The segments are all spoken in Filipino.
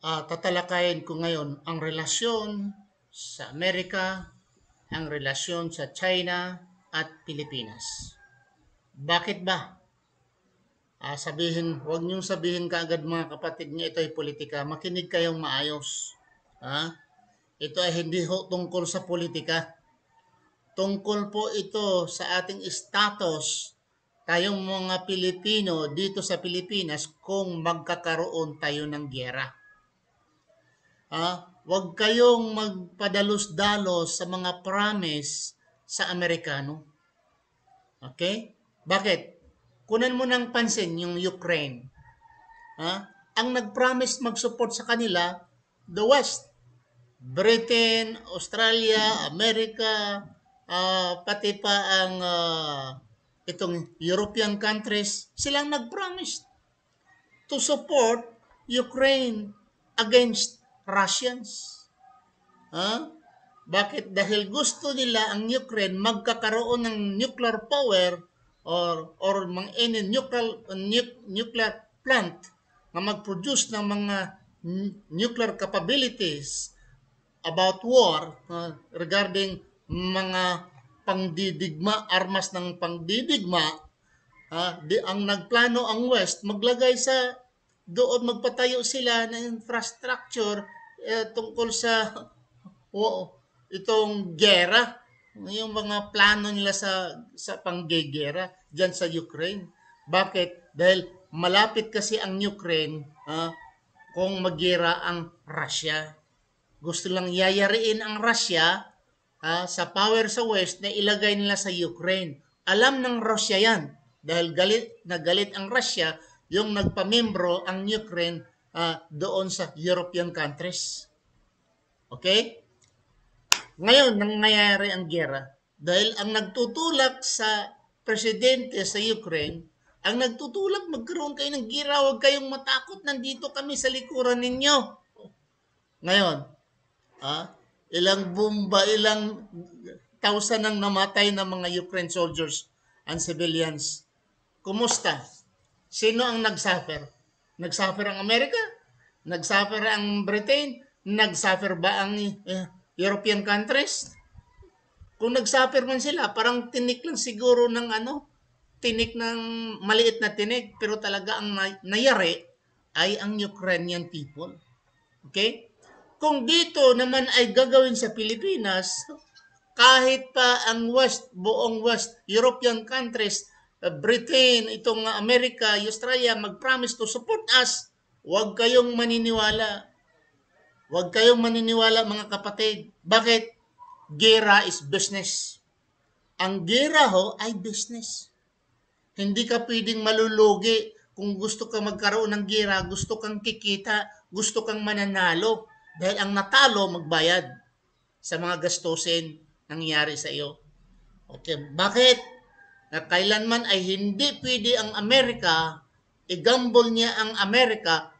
Tatalakayin ko ngayon ang relasyon sa Amerika, ang relasyon sa China at Pilipinas. Bakit ba? Huwag niyong sabihin kaagad mga kapatid niyo ito ay politika. Makinig kayong maayos. Ha? Ito ay hindi ho tungkol sa politika. Tungkol po ito sa ating status tayong mga Pilipino dito sa Pilipinas kung magkakaroon tayo ng giyera. Huwag kayong magpadalos-dalos sa mga promise sa Amerikano. Okay? Bakit? Kunan mo ng pansin yung Ukraine. Ha? Ang nag-promise mag-support sa kanila, the West. Britain, Australia, America, pati pa ang itong European countries, silang nag-promise to support Ukraine against Russians. Ha? Bakit? Dahil gusto nila ang Ukraine magkakaroon ng nuclear power or any nuclear plant na mag-produce ng mga nuclear capabilities about war regarding mga pangdidigma, armas ng pangdidigma. Ang nagplano ang West maglagay sa doon magpatayo sila ng infrastructure tungkol sa itong gera, yung mga plano nila sa panggegera diyan sa Ukraine. Bakit? Dahil malapit kasi ang Ukraine kung maggera ang Russia. Gusto lang yayariin ang Russia sa power sa West na ilagay nila sa Ukraine. Alam ng Russia yan dahil galit ang Russia yung nagpamembro ang Ukraine doon sa European countries. Okay? Ngayon, nangyayari ang gera dahil ang nagtutulak sa presidente sa Ukraine, ang nagtutulak magkaroon kayo ng gera, huwag kayong matakot, nandito kami sa likuran ninyo. Ngayon, ilang bomba, ilang thousand ang namatay ng mga Ukraine soldiers and civilians. Kumusta? Sino ang nagsuffer? Nagsuffer ang Amerika? Nagsuffer ang Britain? Nagsuffer ba ang European countries? Kung nagsuffer man sila, parang tinik lang siguro ng tinik ng maliit na tinik, pero talaga ang nayari ay ang Ukrainian people. Okay? Kung dito naman ay gagawin sa Pilipinas, kahit pa ang West, buong West, European countries, Britain, itong America, Australia, mag-promise to support us, huwag kayong maniniwala. Huwag kayong maniniwala mga kapatid. Bakit? Gera is business. Ang gera ho ay business. Hindi ka pwedeng malulugi kung gusto kang magkaroon ng gera, gusto kang kikita, gusto kang mananalo. Dahil ang natalo magbayad sa mga gastusin nangyari sa iyo. Okay, bakit? Na kailanman ay hindi pwede ang Amerika, i-gamble niya ang Amerika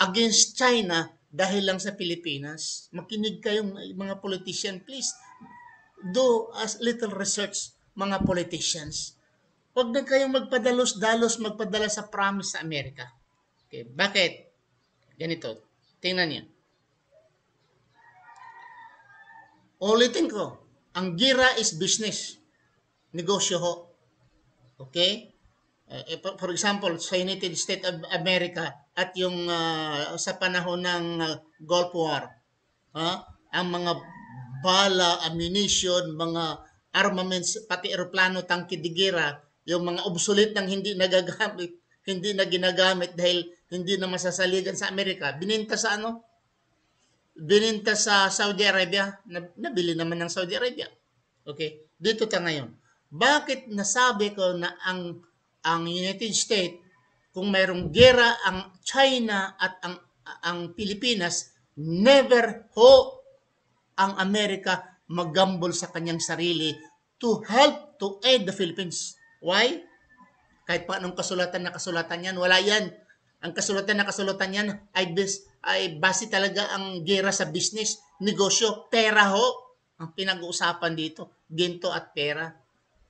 against China dahil lang sa Pilipinas. Makinig kayong mga politician, please. Do as little research, mga politicians. Huwag na kayong magpadalos-dalos, magpadala sa promise sa Amerika. Okay, bakit? Ganito. Tingnan niyo. Ulitin ko, ang gira is business. Negosyo ho. Okay? For example, sa United States of America at yung sa panahon ng Gulf War, ang mga bala, ammunition, mga armaments, pati eroplano, tangke de gera, yung mga obsolete nang hindi nagagamit, hindi na ginagamit dahil hindi na masasaligan sa Amerika, bininta sa bininta sa Saudi Arabia, nabili naman ng Saudi Arabia. Okay, dito ta ngayon. Bakit nasabi ko na ang United States kung mayroong gera ang China at ang Pilipinas, never ho ang Amerika magambol sa kanyang sarili to help to aid the Philippines. Why? Kahit pa anong kasulatan na kasulatan yan, wala yan. Ang kasulatan na kasulatan yan ay base talaga ang gera sa business, negosyo, pera ho. Ang pinag-uusapan dito, ginto at pera.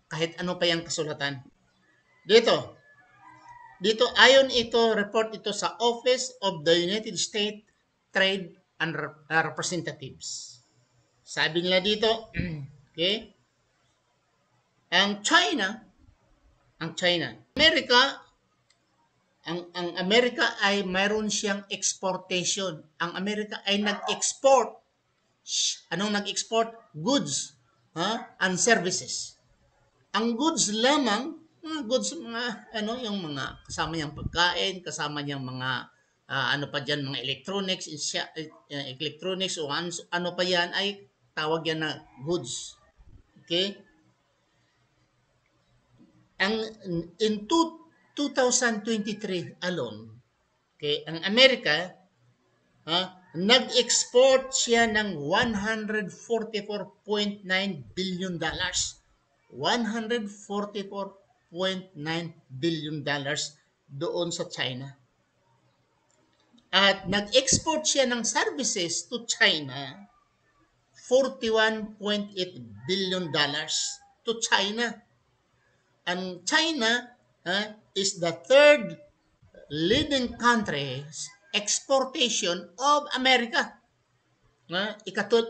Kahit ano pa yung kasulatan. Dito ayon ito, report ito sa Office of the United States Trade and Representatives. Sabi nila dito, okay, ang China, ang Amerika ay mayroon siyang exportation. Ang Amerika ay nag-export. Anong nag-export? Goods, and services. Ang goods lamang, mga goods, mga ano, yung mga kasama niyang pagkain, kasama niyang mga ano pa diyan, mga electronics o ano pa yan ay tawag yan na goods. Okay? Ang in 2023 alone, okay, ang Amerika nag-export siya ng 144.9 billion dollars. 144.9 billion dollars doon sa China. At nag-export siya ng services to China 41.8 billion dollars to China. And China is the third leading country's exportation of America. Ikatatlo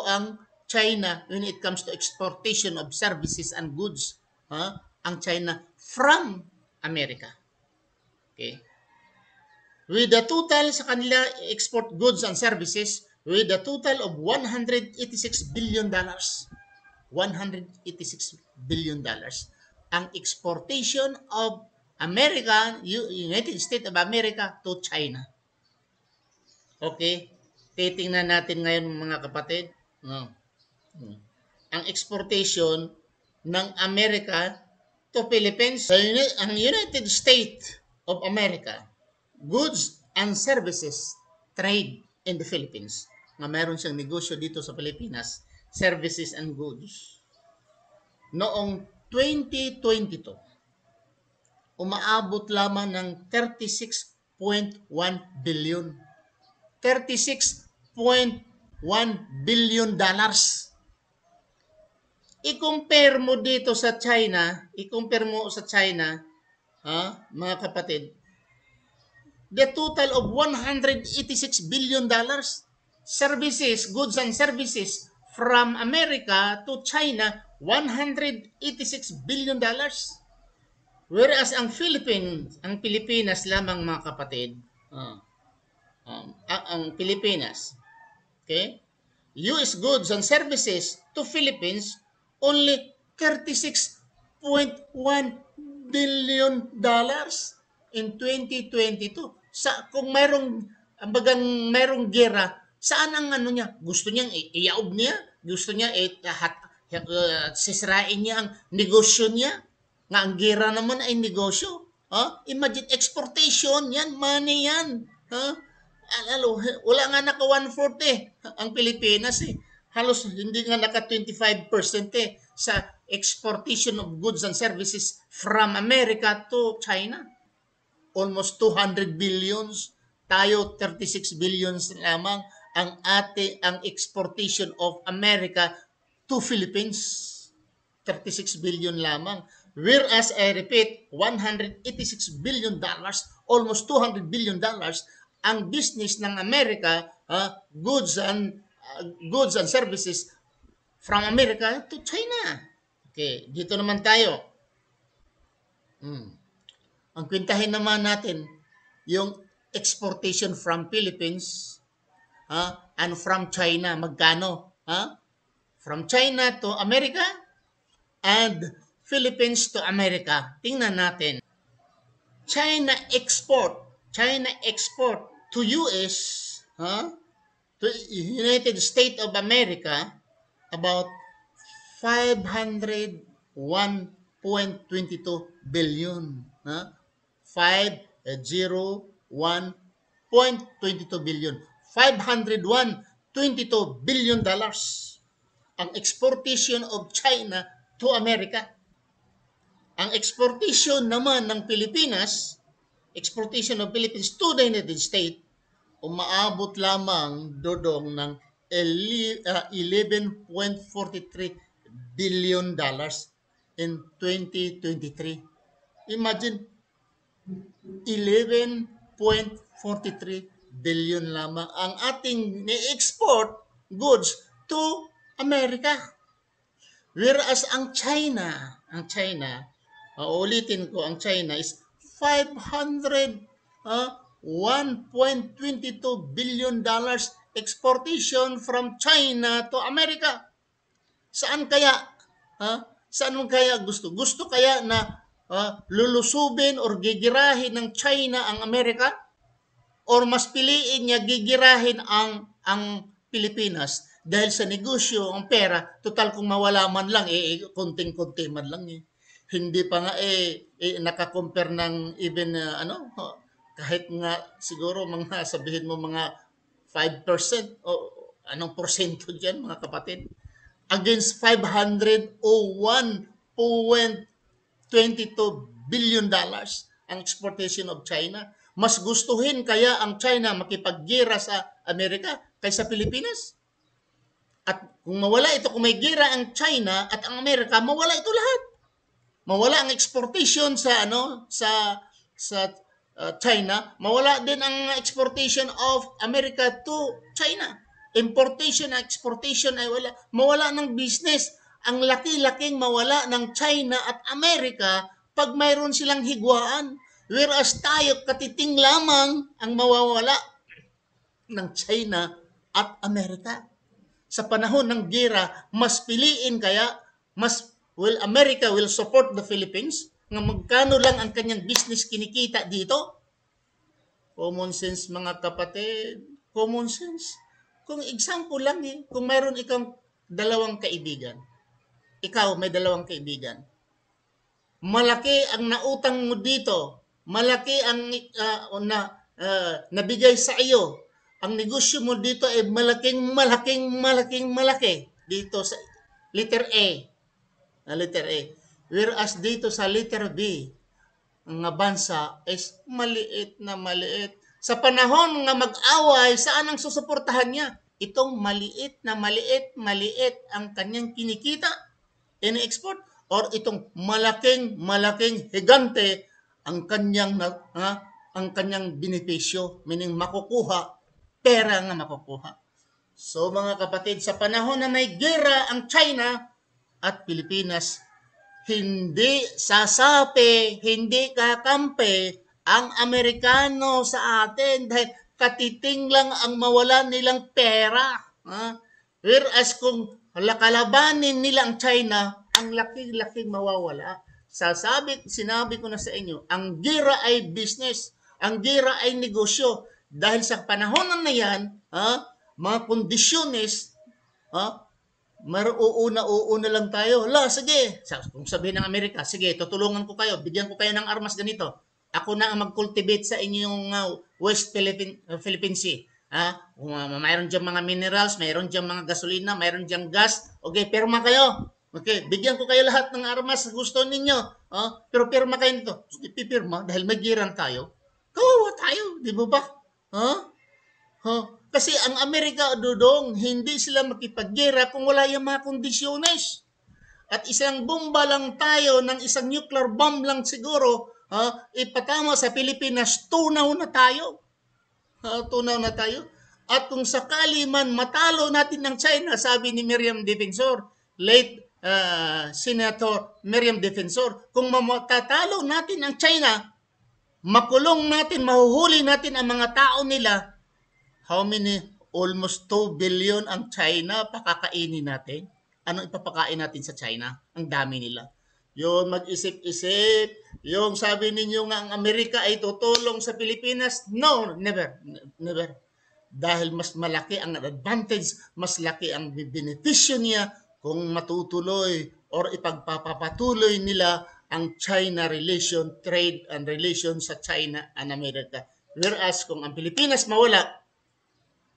ang China when it comes to exportation of services and goods. Ang China from America. Okay. With the total sa kanila export goods and services with a total of 186 billion dollars. 186 billion dollars ang exportation of America, United States of America to China. Okay? Titingnan natin ngayon mga kapatid. Ang exportation ng America to Philippines, ang United States of America, goods and services trade in the Philippines. Mayroon siyang negosyo dito sa Pilipinas, services and goods. Noong 2022, umaabot lamang ng 36.1 billion. 36.1 billion dollars. I-compare mo dito sa China, mga kapatid, the total of 186 billion dollars services, goods and services from America to China, 186 billion dollars. Whereas ang Pilipinas lamang mga kapatid, ang Pilipinas, okay? US goods and services to Philippines only 36.1 billion dollars in 2022. Kung mayroong gera, saan ang ano niya? Gusto niyang iaob niya? Gusto niya sisirain niya ang negosyo niya? Nga ang gera naman ay negosyo. Imagine, exportation yan, money yan. Wala nga naka 1/4 ang Pilipinas eh. Halos hindi nga naka 25% sa exportation of goods and services from America to China. Almost 200 billions. Tayo 36 billions lamang ang exportation of America to Philippines. 36 billion lamang. Whereas, I repeat, 186 billion dollars, almost 200 billion dollars ang business ng Amerika, goods and services from America to China. Okay, dito naman tayo. Ang kwentahin naman natin yung exportation from Philippines and from China, magkano? From China to America and Philippines to America. Tingnan natin. China export to US, to United States of America, about 501.22 billion. 501.22 billion. 501.22 billion dollars ang exportation of China to America. Ang exportation naman ng Philippines to the United States, umaabot lamang dodong ng 11.43 billion dollars in 2023. Imagine, 11.43 1.43 billion lamang ang ating ni-export goods to America. Whereas ulitin ko, ang China is 1.22 billion dollars exportation from China to America. Saan kaya? Saan mo kaya gusto? Gusto kaya na lulusubin or gigirahin ng China ang Amerika? Or mas piliin niya gigirahin ang Pilipinas dahil sa negosyo, ang pera, total kung mawala man lang, konting-konti man lang Hindi pa nga nakakompare ng even kahit nga siguro mga sabihin mo mga 5% o anong porsyento diyan mga kapatid against 501.22 billion dollars ang exportation of China. Mas gustuhin kaya ang China makipaggira sa Amerika kaysa Pilipinas? At kung mawala ito, kung may gira ang China at ang Amerika, mawala ito lahat. Mawala ang exportation sa China, mawala din ang exportation of America to China. Importation and exportation ay wala. Mawala ng business. Ang laki-laking mawala ng China at Amerika pag mayroon silang higwaan. Whereas tayo, katiting lamang ang mawawala ng China at Amerika. Sa panahon ng gera, mas piliin kaya, America will support the Philippines, nga magkano lang ang kanyang business kinikita dito. Common sense mga kapatid, common sense. Kung example lang kung mayroon ikang dalawang kaibigan, ikaw may dalawang kaibigan, malaki ang nautang mo dito, malaki ang nabigay sa iyo, ang negosyo mo dito ay malaki dito sa letter A. Whereas dito sa letter B, ang bansa is maliit na maliit. Sa panahon nga mag-away, saan ang susuportahan niya? Itong maliit ang kanyang kinikita in-export or itong malaking higante ang kanyang benepisyo, meaning pera nga makukuha. So mga kapatid, sa panahon na may gera ang China at Pilipinas, hindi sasapi, hindi kakampi ang Amerikano sa atin dahil katiting lang ang mawalan nilang pera. Whereas kung kalabanin nila ang China, ang laki-laking mawawala. Sinabi ko na sa inyo, ang gira ay business, ang gira ay negosyo. Dahil sa panahon na yan, mga kondisyones, uuna lang tayo. Sige. Kung sabihin ng Amerika, sige, tutulungan ko kayo, bigyan ko kayo ng armas ganito. Ako na ang mag-cultivate sa inyong West Philippine Sea. Mayroon dyan mga minerals, mayroon dyan mga gasolina, mayroon dyan gas. Okay, pirma kayo. Okay, bigyan ko kayo lahat ng armas na gusto ninyo. Pero pirma kayo nito. Ipipirma dahil may giran tayo. Kawawa tayo, di ba ba? Kasi ang Amerika, Dudong, hindi sila makipaggera kung wala yung mga kondisyones. At isang bomba lang tayo, ng isang nuclear bomb lang siguro, ipatama sa Pilipinas, tunaw na tayo. At kung sakali man matalo natin ng China, sabi ni Miriam Defensor, late Senator Miriam Defensor, kung matatalo natin ang China, makulong natin, mahuhuli natin ang mga tao nila, how many? Almost 2 billion ang China pakakainin natin. Anong ipapakain natin sa China? Ang dami nila. Yung mag-isip-isip, yung sabi ninyo nga ang Amerika ay tutulong sa Pilipinas. No, never. Dahil mas malaki ang advantage, mas laki ang benepisyo niya kung matutuloy or ipagpapatuloy nila ang China relation, trade and relation sa China and America. Whereas kung ang Pilipinas mawala,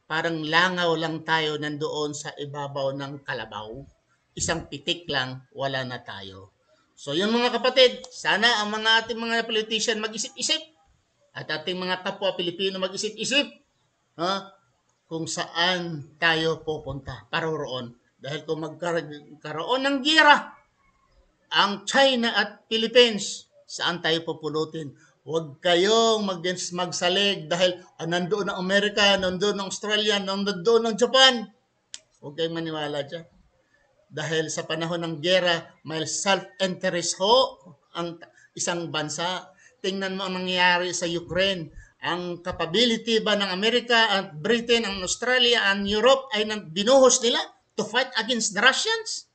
parang langaw lang tayo nandoon sa ibabaw ng kalabaw. Isang pitik lang, wala na tayo. So yun mga kapatid, sana ang ating mga politician mag-isip-isip at ating mga kapwa Pilipino mag-isip-isip kung saan tayo pupunta paroroon. Dahil kung magkaroon ng gira ang China at Philippines, saan tayo pupulutin? Huwag kayong magsalig dahil nandoon ang Amerika, nandoon ang Australia, nandoon ang Japan. Huwag kayong maniwala dyan. Dahil sa panahon ng gera, may self-interest ho ang isang bansa. Tingnan mo ang nangyayari sa Ukraine. Ang capability ba ng Amerika at Britain, ang Australia, ang Europe ay binuhos nila to fight against the Russians?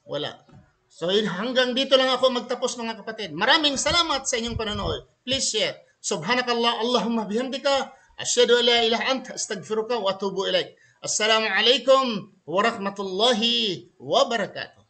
Wala. So hanggang dito lang ako magtapos mga kapatid. Maraming salamat sa inyong panonood. Please share. Subhanakallah, Allahumma bihamdika. Asyhadu an la ilaha anta astaghfiruka wa atubu ilaik. Assalamu alaikum warahmatullahi wabarakatuh.